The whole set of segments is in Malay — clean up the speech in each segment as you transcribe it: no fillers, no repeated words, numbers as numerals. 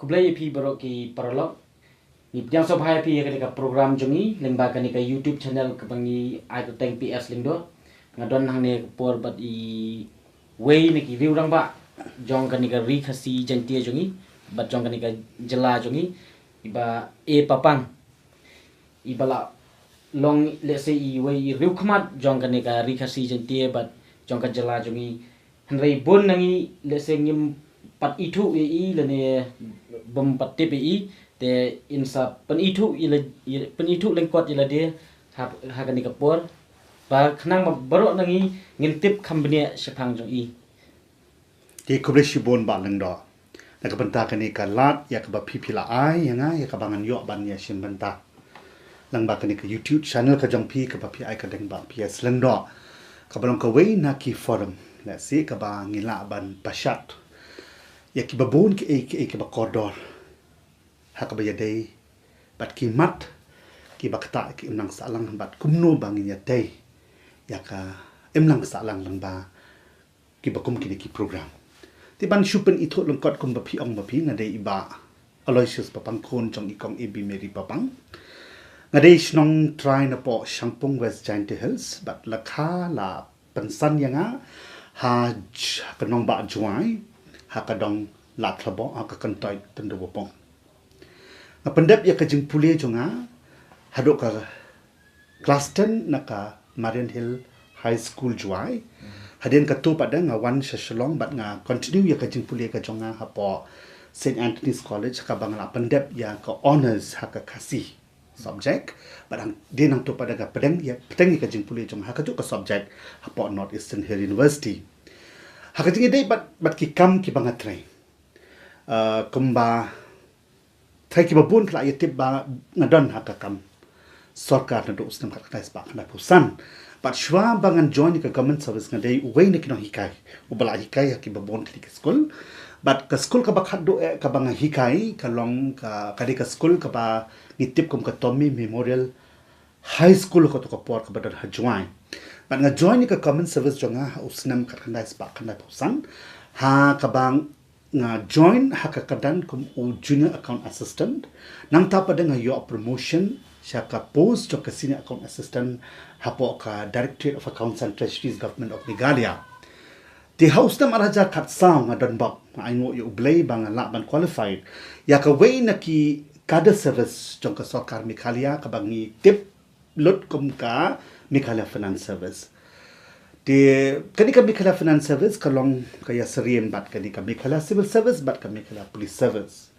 blay pi barok ki paralog ni yang so bhai pi ka program jongi lengba ka YouTube channel ka bangi ai to teng PS lingdo ngadon hang ne por bat i way ni ki riu rang ba jong ka ri khasi jantie jongi bat jong ka jela jongi iba e papang ibala long let's say i way riu khmat jong ka ri khasi jantie bat jong ka jela jongi hanrei bon nangi let's say ngim pat itu i le ne bom pat tip i te insa pen itu lengkot ila dia ha ka ni kapor ba khnang ma baro nangi ngintip khambne sepang jong i ti kubreshi bon ba lengdo na ka banta ka ni ka lat ya ka ba pipila ai yanga ya ka bangan yo ban ya sim banta lang ba ka ni ka YouTube channel ka jong pi ka ba pi ai ka deng ba PS lengdo ka balong ka wei na ki forum la si ka ba ngila ban pashat ya ki babon ki ba koridor ha ka ba ya dei bat ki mat ki ba kata ki nang salang bat kumno bangin ya dei ya ka emlang salang lang ba ki ba kum ki program ti ban shupen itho lengkot kum ba pi ong ba pi na dei iba Aloysius papang kon jong ikong ibi meri papang ngadei snong try na po Shangpong West Giant Hills bat lakha la pensan yanga ha kanong ba juai ha kadong la thlabo ha ka kantoi tendo bopong na pendep ya ka jing pule jonga hado ka class 10 na ka Marian Hill High School juai hadin ka tu pada nga wan shalong bat nga continue ya ka jing pule ka jonga ha po St Anthony's College ka bangla pendep ya ka honors ha ka kasih subject barang dia nang tu pada ka pedeng ya ka jing pule jonga ha ka tu ka subject ha po Northeastern Hill University ha ka jing dei bat ki kam ki banga train kumba thai ki babun kla yetib ba ngadon ha ka kam sarkar na do usnam ka kais ba kana pusan but shwa bangan join ka government service ngadei uwei ne kino hikai ubala hikai ha ki babon kli ka school but ka school ka bakhat do ka banga hikai ka long ka kadi ka school ka ba nitip kum ka Tommy Memorial High School ko to ka por ka badar ha join but nga join ka government service jonga usnam ka kais ba kana pusan ha ka bang nga join haka kadan kum u junior account assistant nang ta pada nga yo promotion sya ka post jo ka senior account assistant hapo ka directorate of accounts and treasuries government of Meghalaya the house na maraja khat sang nga don bak ai ngo yo blay bang la ban qualified ya ka way na ki kada service jong ka sarkar Meghalaya ka bangi tip lot kum ka Meghalaya finance service di kani ka Meghalaya Finance Service kalong kaya serien bat kani ka Meghalaya Civil Service bat ka Meghalaya Police Service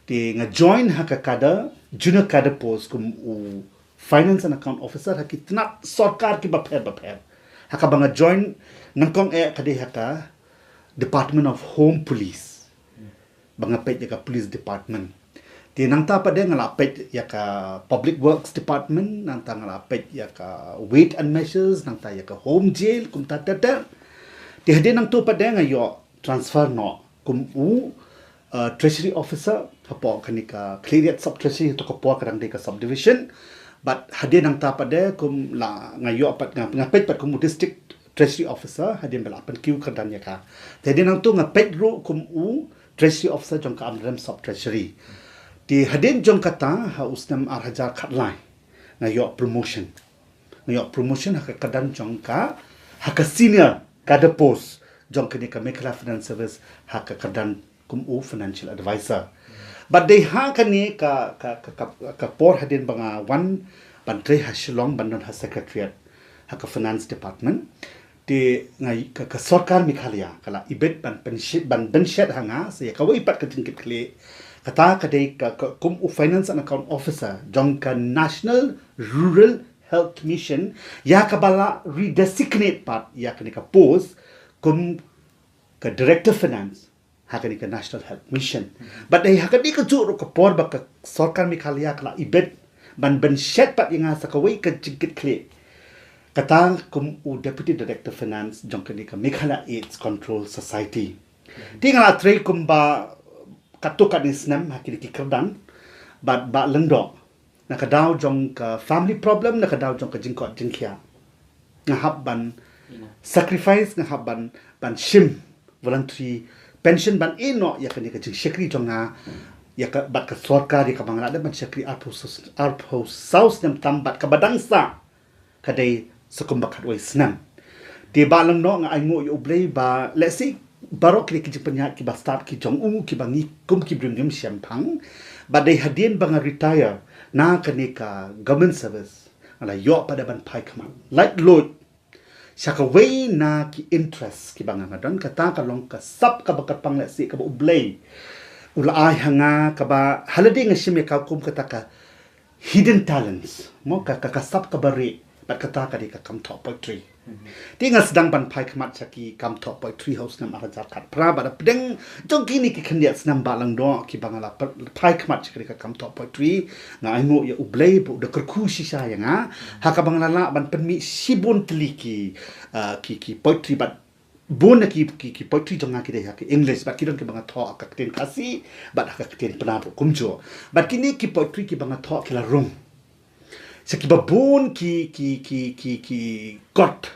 di nga join ha ka kada junior kada post kum u Finance and Account Officer ha ki tnak sarkar ki ba pher ha ka banga join nangkong kadi ha ka Department of Home Police banga pet ka Police Department di nang ta pada ngalapet ya ka Public Works Department nang ta ngalapet ya ka Weight and Measures nang ta ya ka Home Jail kum ta di hadin nang tu pada ngayo transfer no kum u Treasury Officer hapo kanika Cleariat Sub Treasury to ko po kadang di ka subdivision but hadin nang ta pada kum la ngayo apat ngapet pat kum District Treasury Officer hadin bela apan kiu kadang ya ka hadin nang tu ngapet ro kum u Treasury Officer jong ka Amrem Sub Treasury di hadin jong kata ha usnam arhajar khatlai ngayo promotion ha kadan jong ka ha ka senior kada post jong kini ka Meghalaya Finance Service ha ka kadan kum u financial advisor but they ha kani ka por hadin banga one bantre ha shillong bandon ha secretariat ha ka finance department di ngai ka sarkar Meghalaya kala ibet ban penshet hanga se ka wai pat ka tingkit kle kata kadai ka kum u Finance and Account Officer jong ka National Rural Health Mission ya ka bala redesignate part ya ka ni ka post kum ka Director Finance ha ka ni ka National Health Mission but dai ha ka di ka juro ka por ba ka sarkar Meghalaya kala ibet ban shet pat yang sa ka wai ka jingkit kle kata kum u Deputy Director Finance jong ka ni ka Meghalaya AIDS Control Society tingala tray kum ba katukan isnam hakili ki kerdan ba lengdo nakadaw jong ka family problem nakadaw jong ka jingkot jingkia ngahab ban sacrifice ngahab ban shim voluntary pension ban ino ya kani ka jing shekri jong nga ya ka bat ka sorkar ya ka bangala ada man syakri arpo saus nam tambat ka badangsa kadai sekumbakat wai senam di balang no nga aingo yo blay ba let's say barok ki ki penya ki ba start ki jong ki bangi kum ki brim siampang ba dai hadien bang retire na kanika government service ala yo pada ban pai kaman light load syaka way na ki interest ki bang ngadon kata ka long ka sap ka bakat pang let's say ka ba ublay ula ai hanga ka ba holiday nga shime ka kum kata ka hidden talents mo ka sap ka bare bat kata ka di ka kam top poetry tinga sedang ban pai kamat chaki kam top poetry house nam arajat kat pra ba pedeng jong kini ki khendia snam balang do ki bangala pai kamat chaki ka kam top poetry nga aingo ya ublay bu de kerku sisa ya nga ha ka bangala la ban penmi sibun teliki ki poetry bat bon ki poetry jong ki de ki english bat ki don ki banga tho ka ten kasi bat ka ten pena kumjo bat kini ki poetry ki banga tho ki la rong sekiba bon ki got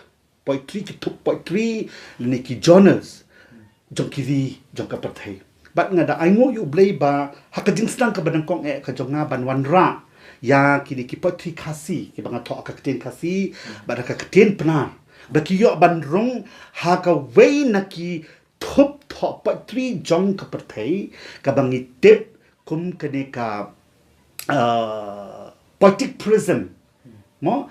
poetry ki tuk poetry ni ki journals jong ki di jong ka pathai bat nga da aingo yu blay ba hakajing stang ka badang kong ka jong nga ban wanra ya ki poetry kasi ki banga tho ka ten kasi bat ka ten pena ba ki yo ban rong ha ka way na ki thup tho poetry jong ka pathai ka bangi tip kum kane ka poetic prism mo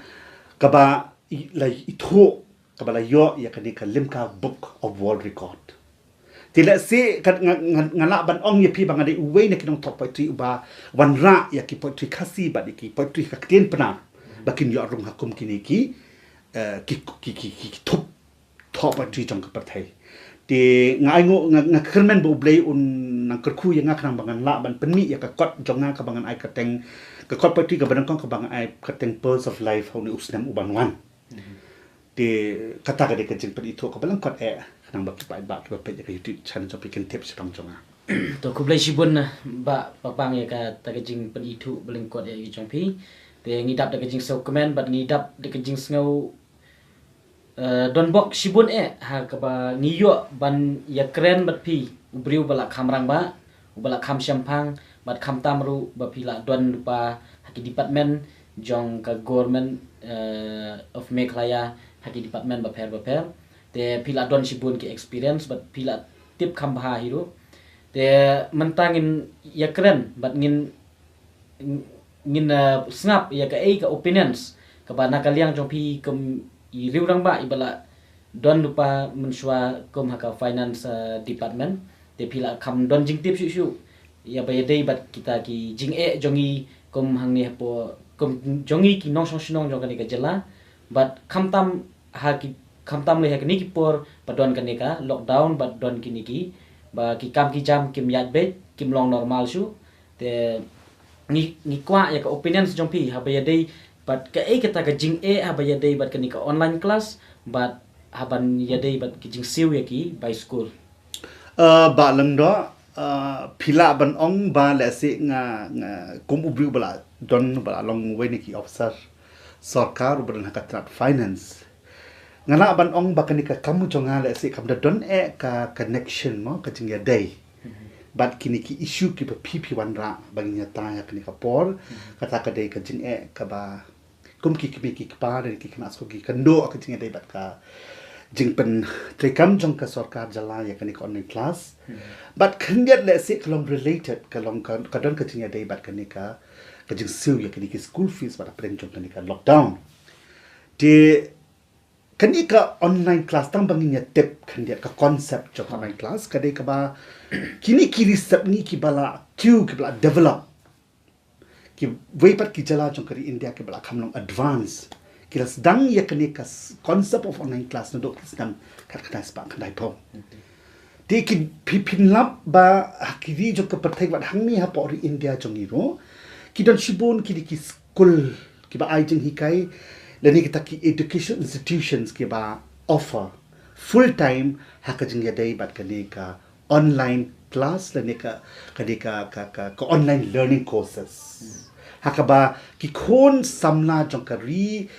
kaba la itu kaba la yo ya kanika limka book of world record tila se ngala ban ong ye pi bang ade uwe ne kinong top poetry uba wanra ya ki poetry kasi ba ki poetry ka kten pena bakin yo rung hakum kini ki top poetry jong ka parthai ti ngai ngo nga kermen bo blay un nang kerku yang ngak nang bangan la ban penmi ya ka kot jong nga ka bangan ai ka teng ka kot poetry ka banang kong ka bangan ai ka teng pearls of life hau ni usnam uban wan ti kata ka de ka jing pedi to ka balang kot nang ba ki pai ba ki pe ka youtube channel jo pikin tips bang jong to ku blai sibun na ba papang ya ka ta ka jing pedi tu baling kot ya jong pi te ngidap da ka jing so comment bat ngidap da ka jing ngau don bok sibun ha ka ba niyo ban ya kren bat pi ubriu bala khamrang ba ubala kham syampang bat kham tamru ba pila don lupa haki department jong ka government of Meghalaya haki department ba per te pila don sibun ki experience bat pila tip kham bha hiru te mentangin ya kren bat ngin snap ya ka ka opinions ka ba nakaliang jong pi kum i riurang ba ibala don lupa mensua kum haka finance department te pila kham don jing tip shu ya ba dei bat kita ki jing jongi kum hang ni po kum jongi ki nong song shnong jong ka jela bat kham tam ha ki kham tam le ha ni ki por padon ka ka lockdown bat don ki ni ki ba ki kam ki jam kim yat be kim long normal shu te ni kwa ya ka opinions jong pi ha ba dei bat ka kata ka jing ha ba dei bat ka ni ka online class bat haban ya dei bat ki jing siu ya ki by school ba lang do pila ban ong ba la se nga kum ubri bala don bala long way ni ki officer sarkar ubran hakatrat finance ngala ban ong ba kanika kamu jonga la se kam da don ka connection mo ka jing ya dei bat kini ki issue ki pp wan ra baginya ta ya kanika por kata ka dei ka jing ka ba kum ki pa de ki knas ko ki kando ka jing ya dei bat ka jing pen trekam jong ka sarkar jala ya kanika online class but kandiat le se kalong related kalong ka don ka jing ya dei bat kanika ka jing siu ya kanika school fees bat apreng jong kanika lockdown de kanika online class tang bangin ya tip kandiat ka concept jong online class ka dei ka ba kini ki research ni ki bala ki bala develop ki weipat ki jala jong kari India ki bala kamlong advance kila sedang ya kanika concept of online class no dok sedang kat kadai spa kadai po di ki pipin lap ba hakiri jong ka pertai wat hang ni ha po ri India jong iro ki don shibun ki di ki school ki ba ai jeng hikai lani kita ki education institutions ki ba offer full time hakajing ya dai bat kanika online class lani ka online learning courses hakaba ki khon samla jong ka ri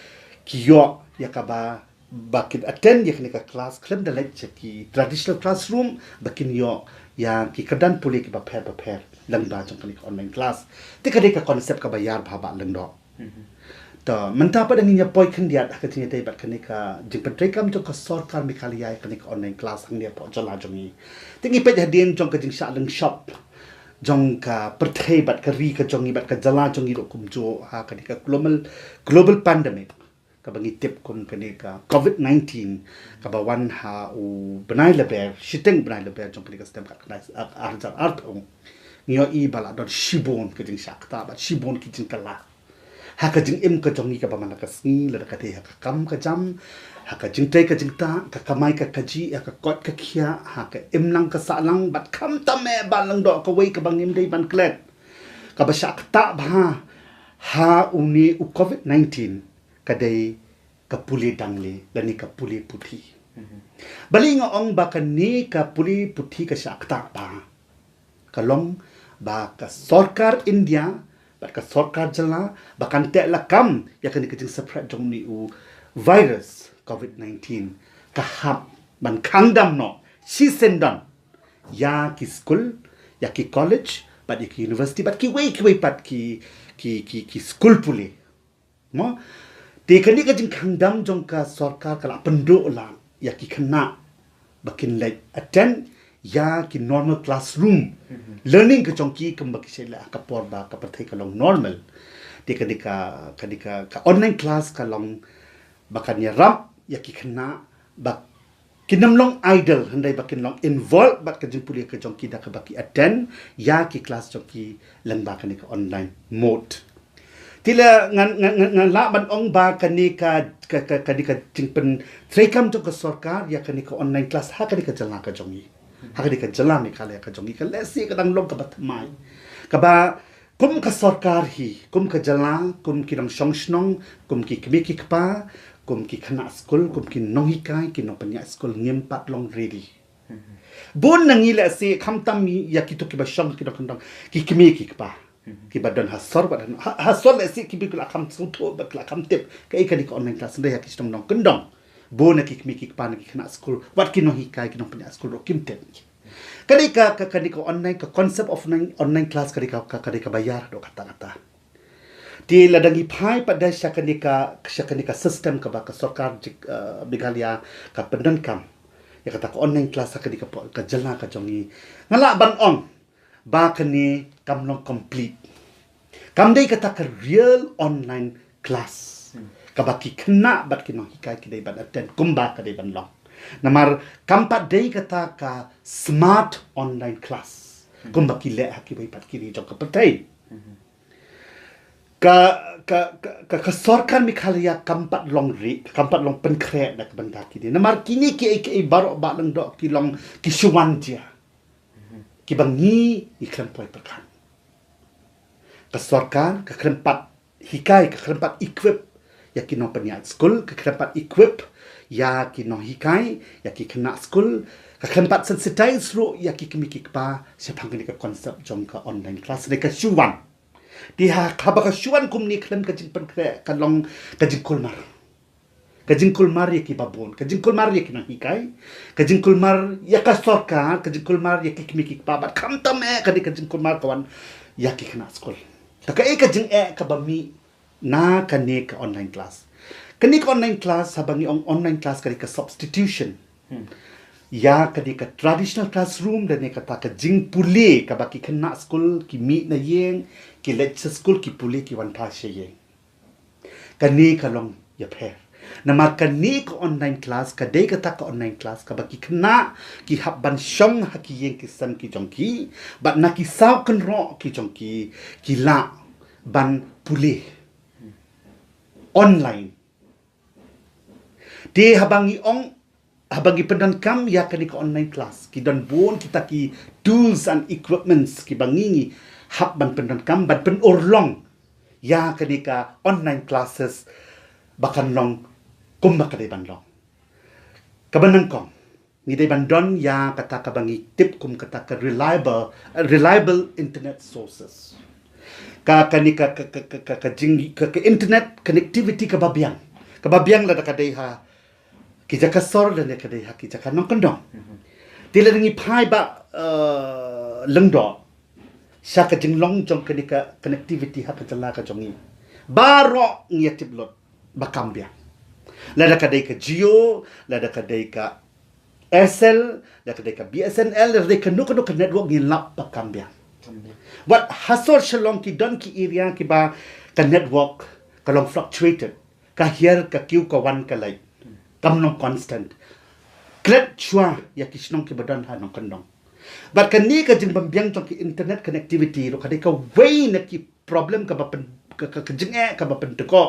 ki yo yakaba bakin attend yaknika class klem da lecture ki traditional classroom bakin yo yang ki kadan puli ki ba pher lang ba jong kani online class ti kade ka konsep ka bayar bha lang do to menta pa dang nya poi khan dia ka tin dei bat kani ka jing patrai kam jong ka sarkar mi khali ai kani ka online class hang dia po jala jong ni tingi pe hadin jong ka jing sha lang shop jong ka perthai bat ka ri ka jong ni bat ka jala jong ni ro kum jo ha kani ka global pandemic ka bangi tip kum kani ka covid-19 ka ba wan ha u banai la ber shiteng banai la ber jong kani ka stem ka kana ar thong nyo i bala dot shibon ka jing sha ta ba shibon ki jing kala ha ka jing im ka jong ni ka ba mana ka sni la ka te ha ka kam ka jam ha ka jing tai ka jing ta ka kamai ka kaji ha ka kot ka khia ha ka im lang ka sa lang bat kham ta me ba lang do ka wei ka bang im dei ban klet ka ba sha ta ba ha uni u covid-19 ka dei ka puli dangle la ni ka puli puthi balinga ong ba ka ni ka puli puthi ka sha ta ba ka long ba ka sarkar India ba ka sarkar jala ba kan te la kam ya ka ni ka jing spread jong ni u virus COVID-19 ka hap ban kangdam no si sendan ya ki school ya ki college but ki university but ki wei pat ki school puli mo te kani ka jing kangdam jong ka sarkar kala pendo la ya ki khana bakin like attend ya ki normal classroom learning ka jong ki kam baki sela ka por ba ka pathai ka long normal te kani ka online class ka long bakan ya ram ya ki khana bak kinam long idol handai bakin long involve bak ka jing puli ka jong ki da ka baki attend ya ki class jong ki lang ba kani ka online mode tila ngan la ban ong ba kani ka jing pen trekam jong ka sarkar ya kani ka online class ha kani ka jala ka jong ni ha kani ka jala mi kale ka jong ni ka lesi ka dang long ka batmai ka ba kum ka sarkar hi kum ka jala kum ki dang shong snong kum ki kmi ki pa kum ki khana school kum ki nong hi kai ki no panya school ngem pat long ready bon nang ila se kham tam ya ki to ki ba shong ki do khandang ki kmi ki pa ki ba don hasor ba hasor le se ki bi la kham su to ba la kham tip ka ka di ka online class nda ya ki stom nong kendong bon na ki kmi ki pa na ki khana school wat ki no hi kai ki no panya school ro kim tip kani ka online ka concept of online class kani ka bayar do kata ti ladangi phai pada syakanika system ka ba ka sarkar Meghalaya ka pendan kam ya kata ka online class akanika ka jala ka jongi ngala ban on ba kani kam long complete kam dei kata ka real online class ka ba ki khna bat ki no hikai ki dei ban attend kumba ka dei ban long namar kampat dei kata ka smart online class kumba ki le haki bai pat ki ri jong ka patai ka sarkar Meghalaya kampat long penkret dak benda ki dia namar kini ki baro ba lang dok ki long ki suwan dia ki bangi iklan poi perkan ka sarkar ka krempat hikai ka krempat equip ya ki no penya school ka krempat equip ya ki no hikai ya ki kena school ka krempat sensitize ro ya ki kimi ki pa sepang ni ka konsep jong ka online class ni ka suwan dia kabaka syuan kum ni klan ka jingpan ka long ka jingkulmar ya ki babon ka jingkulmar ya ki nang hikai ka jingkulmar ya ka sarkar ka jingkulmar ya ki kimi ki babat kam tam ka di ka jingkulmar kawan ya ki kena school ka ka jing ka bami na ka ne ka online class kani ka online class habangi online class ka substitution ya kadi ka traditional classroom dan ka ta ka jing pule ka baki kena school ki mi na yeng ki lecture school ki pule ki wan ta she yeng kani ka long ya pher na mar kani ka online class ka dei ka ta ka online class ka baki kena ki hab ban shong ha ki yeng ki sam ki jong ki bat na ki saw kan ro ki jong ki la ban pule online de habangi habagi pendan kam ya kani ka online class ki dan bon kita ki tools and equipments ki bangingi hab ban pendan kam ban pen orlong ya kani ka online classes bakan long kum bakade ban long kabanang kong ni dai ban don ya kata ka bangi tip kum kata ka reliable internet sources ka kani ka jing ka internet connectivity ka babiang la ka dei ha ki jaka sor dan ka dei ha ki jaka nong kendong tila ngi phai ba lengdo sya ka jinglong jong kenika connectivity ha ka jala ka jongi baro ngia tiblot bakambia lada ka dai ka Jio lada ka dai ka Aircell lada ka dai ka BSNL lada ka nuk network ni lap bakambia what hasol shalong ki don ki area ki ba ka network ka long fluctuated ka here ka kiu ka wan ka lai kam no constant klet chua ya ki shnong ki badan ha nong kandong but kan ni ka jing bambiang tong ki internet connectivity ro ka dai ka way na ki problem ka ba ka jing ka ba pen ko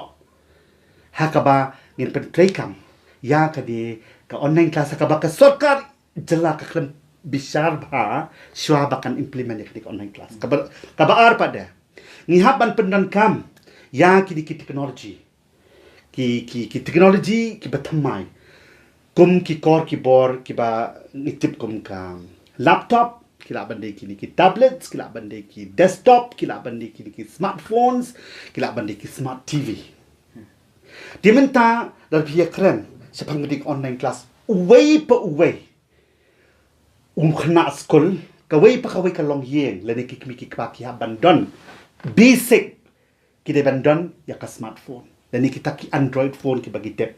ha ka ba ngin pen tray kam ya ka di ka online class ka ba ka sarkar jela ka klem bisar ba shwa ba kan implement ya ka online class ka ba ar pada ni haban pendan kam ya ki di technology ki technology ki batamai kum ki kor ki bor ki ba nitip kum ka laptop kila bandai ki tablets kila bandai ki desktop kila bandai ki smartphones kila bandai ki smart TV dimenta dar pia keren sepang dik online class way khna school ka way pa ka long yeng le ni ki pa ki abandon basic ki de abandon ya ka smartphone le ni kita ki android phone ki bagi tep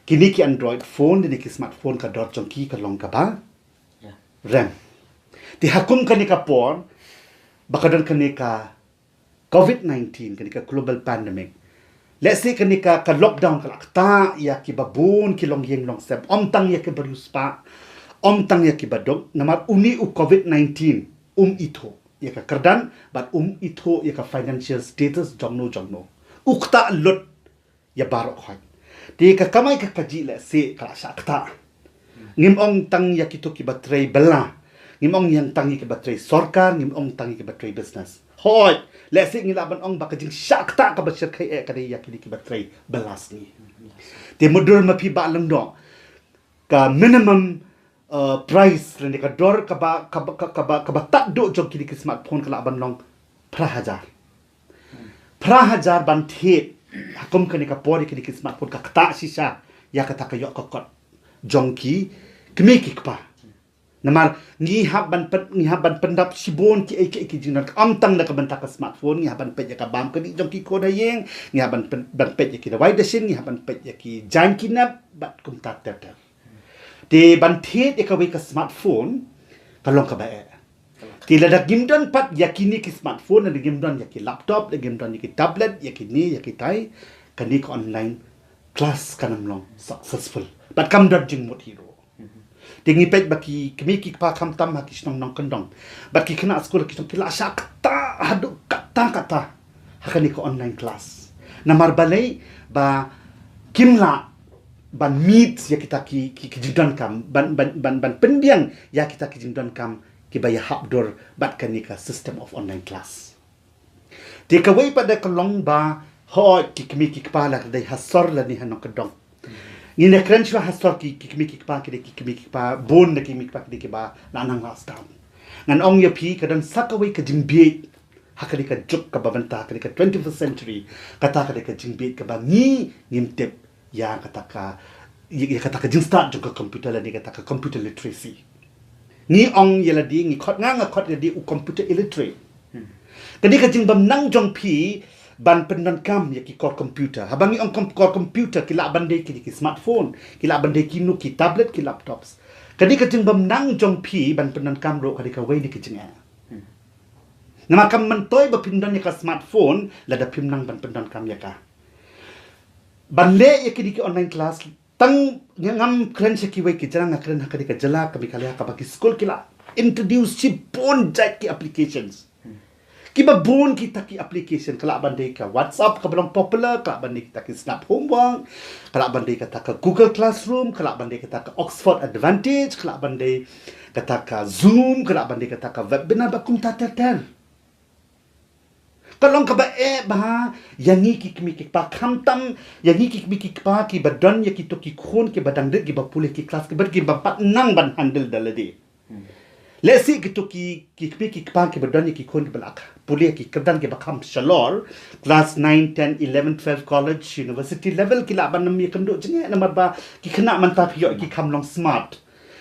kini ki android phone ni ki smartphone ka dot jong ki ka long ka ba RAM di hakum kani ka por bakadan kani ka COVID-19 kani ka global pandemic let's say kani ka lockdown ka lakta ya ki babun ki long yeng long sep om tang ya ki beruspa om tang ya ki badok namar uni u COVID-19 ito ya ka kerdan but ito ya ka financial status jongno ukta lot ya barok khoi di ka kamai ka kaji let's say ka sakta ngim ong tang ya kito ki batray bala ngim ong yang tangi ki batray sarkar ngim ong tangi ki batray business hoy let's say ngilaban ong baka jing sakta ka basir kai ka ya ki batray balas ni te mudur ma pi ba lang do ka minimum price rende ka dor ka ba tak do jong ki smartphone ka laban long prahajar ban the hakum ka ni ka pori ki smartphone ka ta sisa ya ka ta ka yok ka kot jongki kemekik pa namar ni haban pendap sibon ki jinan am tang na ka banta ka smartphone ni haban pet ya ka bam ka di jongki ko da yeng ni haban pet ya ki da wide sin ni haban pet ya ki janki na bat kum ta ta de ban the ya ka we ka smartphone kalong ka ba ki la da gimdan pat ya kini ki smartphone na gimdan ya ki laptop da gimdan ya ki tablet ya ki ni ya ki tai kani ka online class kanam long successful but kam dot jing mot hero tingi pet baki kemi ki pa kam tam ha kisnong nong kandong baki kena school kisnong kila sakta hadu kata hakani ko online class namar balai ba kimla ban meet ya kita ki jingdan kam ban pendiang ya kita ki jingdan kam ki ba ya habdor bat kani ka system of online class take away pada kalong ba ho ki kemi ki pa la dai hasor la ni hanong kandong ina crunch wa hastor ki kemi ki pa bon na ki ba nanang hastam ngan ong ya pi kadang sakaway ka jingbi hakali ka juk ka babanta ka 21st century kata ka jingbi ka ba ni ngimtep ya kata ka jing start juk ka computer la ni kata ka computer literacy ni ong yela di ni khot nga khot di u computer illiterate kadi ka jing bam nang jong pi ban pendan kam ya ki core computer habangi on core computer ki la bande ki smartphone ki la bande ki nu ki tablet ki laptops kadi ka jing bam nang jong pi ban pendan kam ro kadi ka wei ni ki jing nama kam mentoy ba pindan ya ka smartphone la da pim nang ban pendan kam ya ka ban le ya ki online class tang ngam kren se ki wei ki jarang kren kadi ka jala ka bi kala ka ba ki school ki la introduce si bon jat ki applications kiba bon kita ki application kala bandai ka WhatsApp ka belum popular kala bandai kita ki Snap Homework kala bandai kata ka Google Classroom kala bandai kata ka Oxford Advantage kala bandai kata ka Zoom kala bandai kata ka webinar bakum tatel kalong ka ba ba yangi ki kimi ki pa khamtam yangi ki kimi ki pa ki badan ya ki to ki khon ki badang de ki ba pule ki class ki ber ki ba pat nang ban handle daladi let's say gitu ki pa ki badani ki kon balak puli ki kedan ki bakam shalor class 9 10 11 12 college university level ki laban nam mi kendo jenge namar ba ki khna man ta phiyo ki kham long smart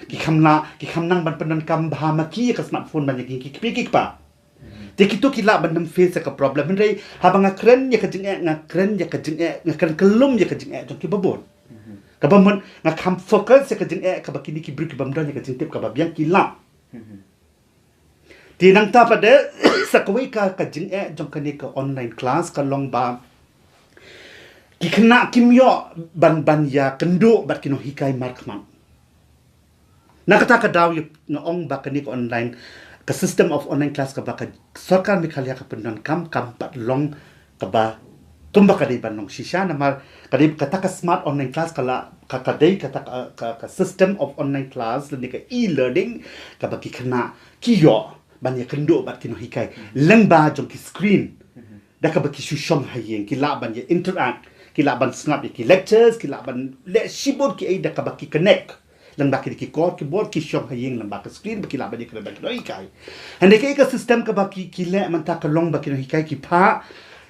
ki kham nang ban panan kam bha ma ki ka smartphone ban ki pa Dikito kila bandam face ka problem ndai habang ngakren ya kajing ngakren ya kajing ngakren kelum ya kajing jong ki babon. Ka bamon ngakam focus ya kajing ka bakini ki brik bamdan ya kajing tip ka babiang kila. Tinang ta pada sakawai ka kajing jong kani ka online class ka long ba ki kena kimyo ban ya kendo bat kino hikai markman. Nakata ka daw yung ong ba kani ka online ka system of online class ka ba ka sarkar mikhalya ka pendan kam pat long ka ba tumba ka day banong shisha na mar kadai kata ka smart online class kala ka kadai kata ka system of online class lani ka e-learning ka ba ki kena kiyo ban ya kendo bat kino hikai lang ba jong ki screen da ka ba ki shushong hayeng ki la ban ya interact ki la ban snap ki lectures ki la ban le shibod ki ai da ka ba ki connect lang baki ki board ki shop hayeng lang baki screen baki la baki kena baki noi kai hande ka system ka baki ki le man ta ka long baki noi kai ki pa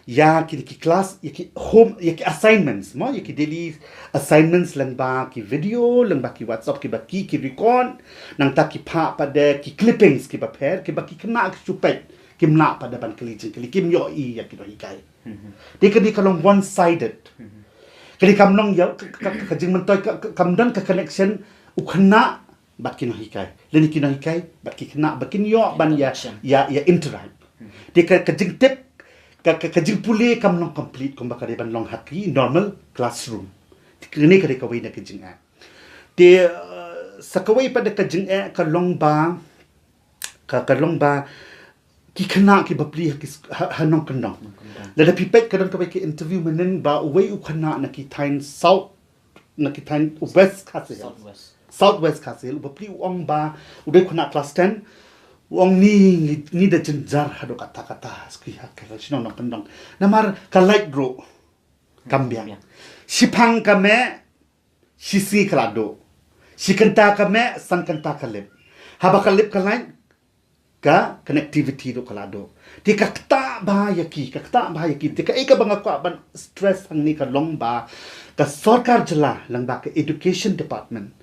ya ki class ya ki home ya ki assignments mo ya ki daily assignments lang baki video lang baki whatsapp ki baki ki record nang ta ki pa pada ki clippings ki pair ki baki kena ki supet kim la pada ban kelijin kili kim yo i ya ki noi kai di ka long one sided kali kam long ya ka jing man toy kam dan ka connection ukena bat kino hikai leni kino hikai bat kina bakin yo ban ya interact de ka jing tip ka jing pule kam long complete kom bakare ban long haki normal classroom kini ka wei na ka jing de sakawai pada ka jing ka long ba ki kena ki bapli hanong kendong lada pipet kadang ka ki interview menen ba wei ukena na ki tain south na ki tain west kasih Southwest Kasil, bapli uang ba, udah kena kelas 10, uang ni dah jenjar hado kata-kata, sekihak kalau sino nong kendong, namar kalait bro, kambiang, sipang kame, sisi kalado, si kenta kame, san kenta kalip, haba kalip kalain, ka connectivity do kalado, di kakta ba yaki, di ka ika bang ako ban stress ang ni kalong ba, ka sarkar jela lang ba ka education department.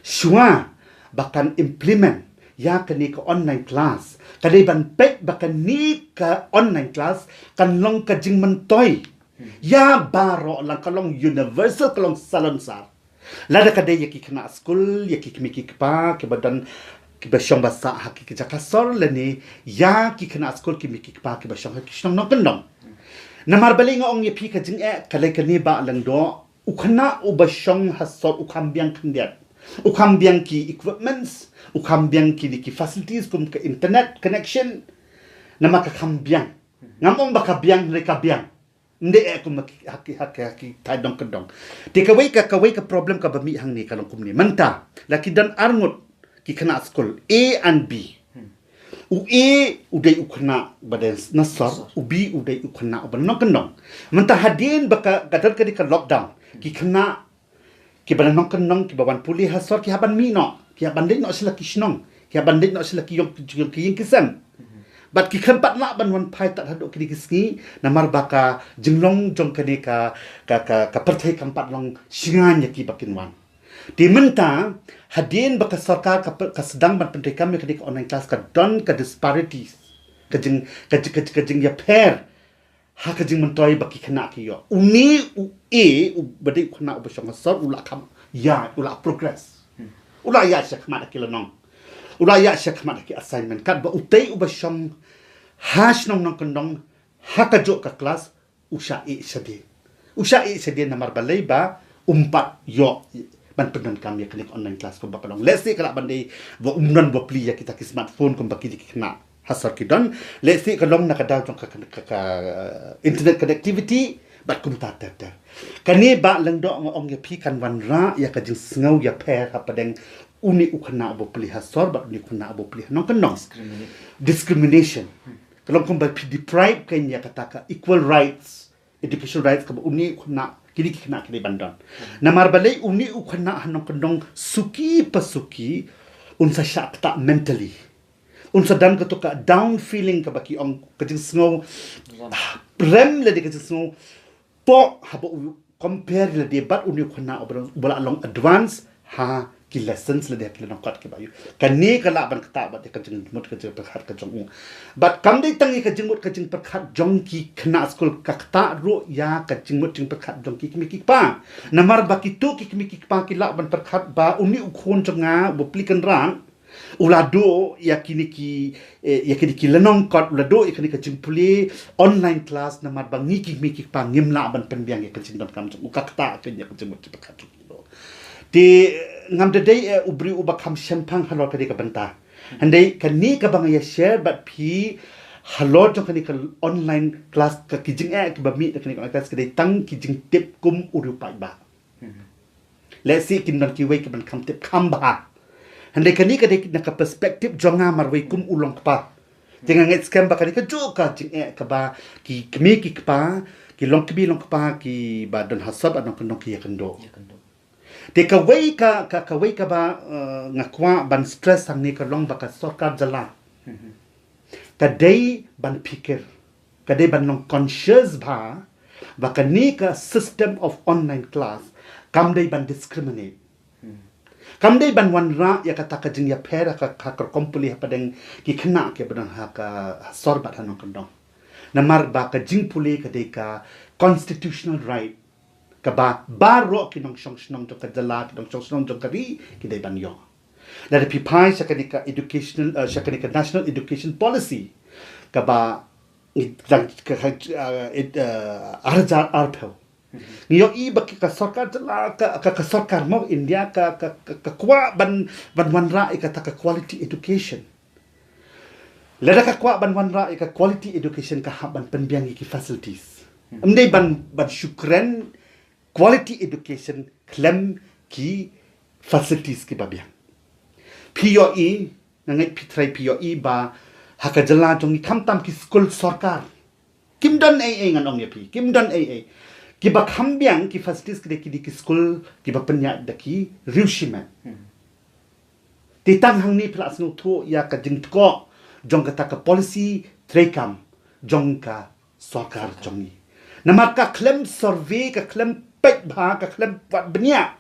Shua bahkan implement ya kani ke online class kadai ban pek bahkan ni ke online class kan long ka jing mentoi ya baro lang kalong universal kalong salon sar lada kadai yaki kena school yaki kimiki pa ke badan ki basyong basa haki ki jakasor leni ya ki kena school kimiki pa ki basyong haki shnong nong kendong namar baling ong yepi ka jing kalai kani ba lang do ukana ubasyong hasor ukambiang kendiat ukambiang ki equipments, ukambiang ki facilities kum ke internet connection, nama ka kambiang, ngamong baka biang mereka biang, nde kum haki taidong kedong. Di kawai ka problem ka bami hang ni kalong kum ni manta, laki dan arngut ki kena school A and B. U A udai ukena badan nasar, u B udai ukena badan nong kendong. Manta hadin baka kadar ka di ka lockdown, ki kena ki badan nong kenong ki bawan pulih hasor ki haban mi no ki haban dek no sila ki shnong ki haban dek no sila ki yong ki ying kisam bat ki kempat la ban wan pai tat hadok ki kisni namar baka jinglong jong kane ka perthai kampat long singan ya ki bakin wan di menta hadin baka sarkar ka sedang ban pentai kami ka online class ka don ka disparities ka jing ya pair ha ka jing mentoi baki kena ki yo uni badai kena ubasong hasor ula kam ya ula progress ula ya syak mat ki lanong ula ya syak mat ki assignment kat ba utai ubasong hash nong kendong ha ka jo ka class usha sedi namar balai ba umpat yo ban pendan kami klik online class ko ba kalong let's say kala bandai ba umnan ba pli ya kita ki smartphone ko baki kena hasar ki don let's say kalong nakadaw jong ka internet connectivity bat kum ta ter kani ba lang do ong ya pi kan wan ra ya ka jing sngaw ya pair ha padeng uni ukna abo pli hasor ba uni kuna abo pli nong kenong discrimination kalau kum ba deprive kan ya kata equal rights education rights ka uni kuna kini kena kini bandon namar balai uni ukna hanong kenong suki pasuki unsa syak ta mentally unsa dan ka to ka down feeling ka baki ong ka jing sngaw rem le de ka jing sngaw po habo compare le debat uni khona obra bola long advance ha ki lessons le dek le nong kat ke bayu kan ni kala ban kata bat ka jing mut ka jing perkhat ka jong but kam dei tangi ka jing mut ka jing perkhat jong ki khna school ka kata ro ya ka jing mut jing perkhat jong ki mi ki pa namar ba ki tu ki mi ki pa ki la ban perkhat ba uni u khon jonga bo plikan rang ulado yakini ki lenong kat ulado yakini ka jing puli online class namar ba ngi ki mi ki pa ngim la ban pen biang ka jing dom kam jong ka kata ka jing mut perkhat di ngam de day ubri uba kam sempang halor kadi ka banta handai kani ka bang ya share but pi halor jong kani ka online class ka kijing ka ba mi kani ka class kadi tang kijing tip kum uru pai ba let's see kin don ki wei ka ban kam tip kam ba handai kani ka de na ka perspective jonga mar wei kum ulong pa jangan nget scam ba kani ka jo ka jing ka ba ki kmi ki pa ki long pa ki ba don hasab anong kanong ki ya kendo te ka wei ka ba ngakwa ban stress sang ni ka long ba ka sarkar jala ka dei ban pikir ka dei ban long conscious ba ka ni ka system of online class kam dei ban discriminate kam dei ban wan ra ya kata ka jing ya pera ka kompuli ha padeng ki khna ke ban ha ka sorbat hanong kandong namar ba ka jing puli ka dei ka constitutional right kaba baro kinong song to kadala kinong song to kari kidai banyo la pi pai sakanika educational sakanika national education policy kaba arjar arpel ngiyo i baki ka sarkar jala ka sarkar mo India ka kwa ban wanra ikata ka quality education lada ka kwa ban wanra ka quality education ka ban penbiang ki facilities amdai ban syukran quality education klem ki facilities ki babiang POE nangai pitrai POE ba hakajala jong kamtam ki school sarkar kimdan ai ngan ong yapi kimdan ai ki ba khambiang ki facilities ki school ki ba penya daki riushima titang hangni plus no tho ya ka jing ko jong ka ta policy trekam jong ka sarkar jongi namaka klem survey ka klem pek ba ka klem wat benya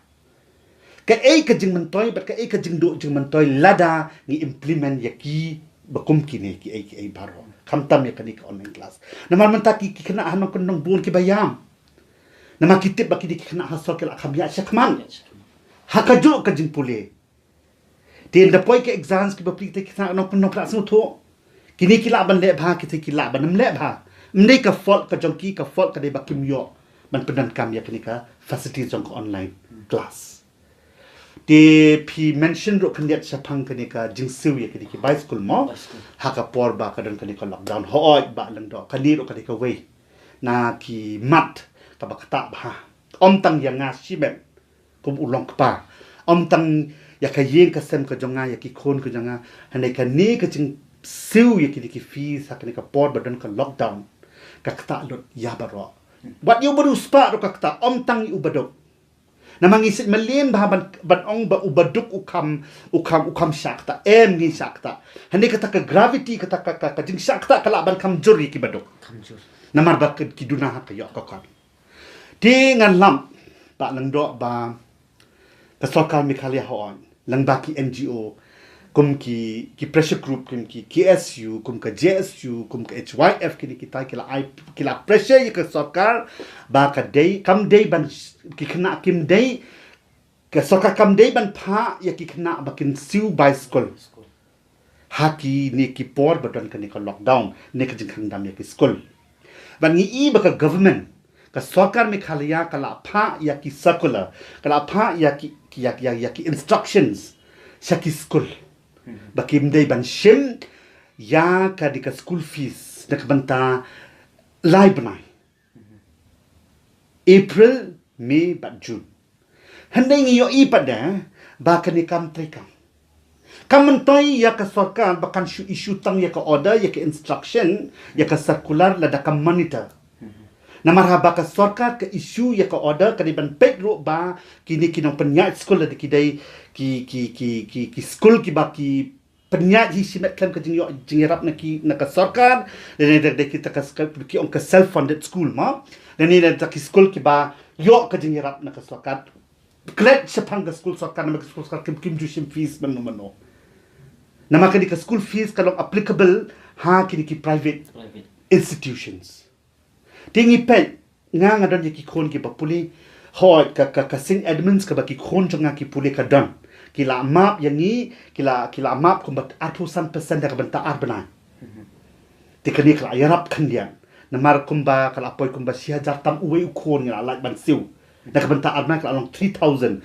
ka ka jing mentoi bat ka ka jing do jing mentoi lada ni implement yaki bakum kini ki baro kamtam ya kani ka online class namar mentaki ki kena hanong kendong bun ki bayam nama kitip baki di kena hasol ke khamya syakman hakajo ka jing pule tin da poi ke exams ki bapli te kena hanong kendong class no tho kini ki la ban le ba ki la ban nam le ba mdei ka fault ka jongki ka fault ka de bakim yo man penan kam ya kenika facilities jong online class de pi mention ro kanyat sapang kenika jingsu ya keniki by school mo haka por ba ka don kenika lockdown hoi ba lang do kani ro kenika wei na ki mat ka ba kata ba om tang yang nga sibem kum ulong pa om tang ya ka yeng ka sem ka jonga ya ki khon ka jonga hanai ka ni ka jing siu ya keniki fees ha kenika por ba don ka lockdown ka kata lot ya baro wat yu baru spa ro kakta om tang yu badok namang isit malien ba ban ong ba ubaduk ukam shakta ni shakta hande kata ka gravity kata ka jing shakta kala ban kam juri ki badok namar ba ki duna ha ka yo ka kan ti ngan lam ba lang do ba ka sarkar mikhalia hoan lang ba ki NGO kum ki pressure group kum ki KSU kum ka JSU kum ka HYF kini kita kila pressure ka sarkar ba ka day kam day ban ki kena kim day ka sarkar kam day ban pha ya ki kena ba kin siu by school haki ni ki por ba don ka ni ka lockdown ni ka jing dam ya ki school ban ni i ba ka government ka sarkar Meghalaya kala pha ya ki circular kala pha ya ki instructions sa ki school bakim day ban shim ya ka di ka school fees nak banta live nai April May bat June handai ngi yo i pada ba ka ni kam trekam kam mentoi ya ka sarkar bakan issue tang ya ka order ya ka instruction ya ka circular la da kam monitor namar ha ba ka sarkar ka issue ya ka order ka di ban pek ro ba kini kinong penyat school la di kidai ki school ki ba ki penyat hi simet klem ka jing rap na ka sarkar dan de kita ka ki on ka self funded school ma dan ni da ki school ki ba yo ka jing rap na ka sarkar Klet sepang ke school sarkar nama ke school sarkar kim jusim fees mano. Nama kini ke school fees kalau applicable kini ki private institutions. Tinggi pet ngadon ki kon ki papuli hoi ka St. Edmunds ka baki kon jonga ki puli ka dan. Kila map yang ni kila map kumbat atusan persen dah bentar arbana. Tikani kala yarap kandian. Namar kumba kala apoy kumba sihajar tam uwe ukon ngala like ban siu. Dah bentar arbana kala long 3000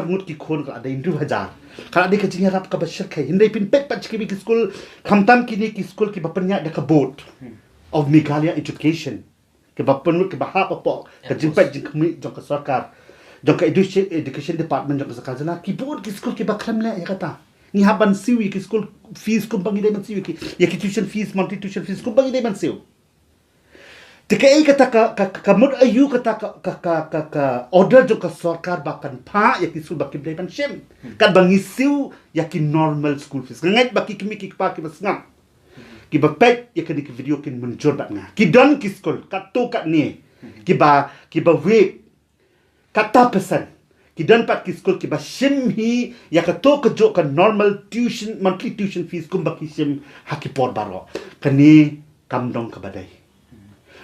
ngut ki kon kala ada 2000. Kala ada kecing yarap ka basir kai hindai pin pet pat ki school kamtam kini ki school ki bapanya da ka board of Meghalaya education. Ke bapen ke bahap apa ke jimpat jing jong ka sarkar. Jong ka education department jong ka sarkar jana ki board ki school ki baklam la ya kata. Ni haban siwi ki school fees kumbang ide man siwi ki ya ki tuition fees monthly tuition fees kumbang ide man siwi. Tikai kata ka mud ayu kata ka order jong ka sarkar bakan pa ya ki school bakim ide man shim. Kan bangi siu ya ki normal school fees. Ngai baki kimi ki pa ki basngam. Ki bapek ya kini ki video kin munjur bat nga. Ki don ki school kat tu kat ni. Ki ba wait kata pesan. Ki don pat ki school ki ba shim hi ya ka to ka jo ka normal tuition monthly tuition fees kum ba ki shim haki por baro. Kani kam dong ka badai.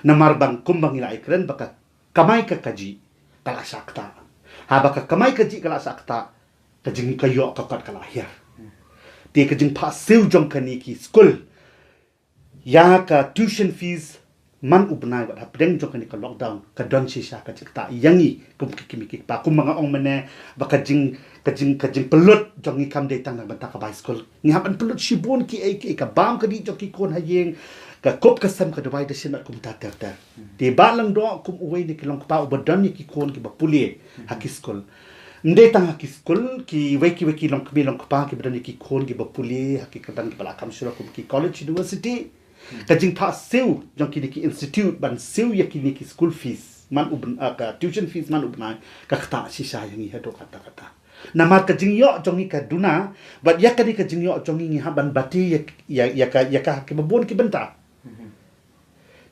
Namar bang kum bang ila ikren baka kamai ka kaji kala sakta. Ha baka kamai kaji kala sakta kajing kayo ka kat kala akhir. Ti kajing pa siu jong kani ki school ya ka tuition fees man ubnai wat hapdeng jong kani ka lockdown ka don sisa ka cikta yangi kum kimi ki pa kum mga ong mane ba kajing pelut jong ni kam datang na banta ka by school ni hapan pelut shibon ki ka bam ka di jong ki kon hayeng ka kop ka sam ka dawai da sin kum ta ta ti ba lang do kum uwei ni ki long pa ubadon ni ki kon ki ba puli haki school Mde tang haki school ki weki long kami long pa ki badan ki kon ki ba puli haki kadan ki bala kam sura kum ki college university kajing pa siu jong kini ki institute ban siu ya kini ki school fees man ka tuition fees man ubna ka kata sisa yang i hado kata namar kajing yo jong ka duna bat ya kani kajing yo jong ni haban bati ya ka ki babon ki benta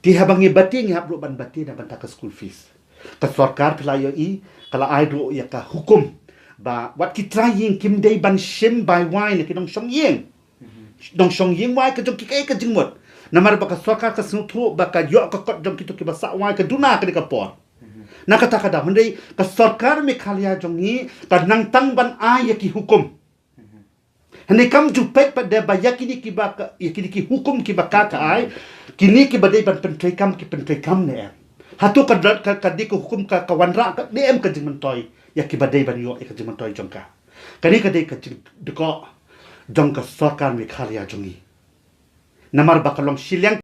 ti habangi bati ngi habro ban bati na banta ka school fees ka sarkar pelayo i kala ai do ya ka hukum ba wat ki trying kim dei ban shim by wine ki dong shong yeng wai ka jong ki ka jing mot namar baka sarkar ka snutu baka yo ka kot jong kitu ki basa wai ka duna ka ka por na kata kada mendei ka sarkar Meghalaya jong ni ka nang tang ban ai ya ki hukum hande kam jupet pada ba yakini ki ba yakini ki hukum ki baka ka ai kini ki badai ban pentrai kam ne hatu ka di ko hukum ka kawanra ka DM ka jing mentoy ya ki badai ban yo ka jing mentoy jong ka kani ka dei ka jing de ko jong ka sarkar Meghalaya jong ni namar bakalong silyang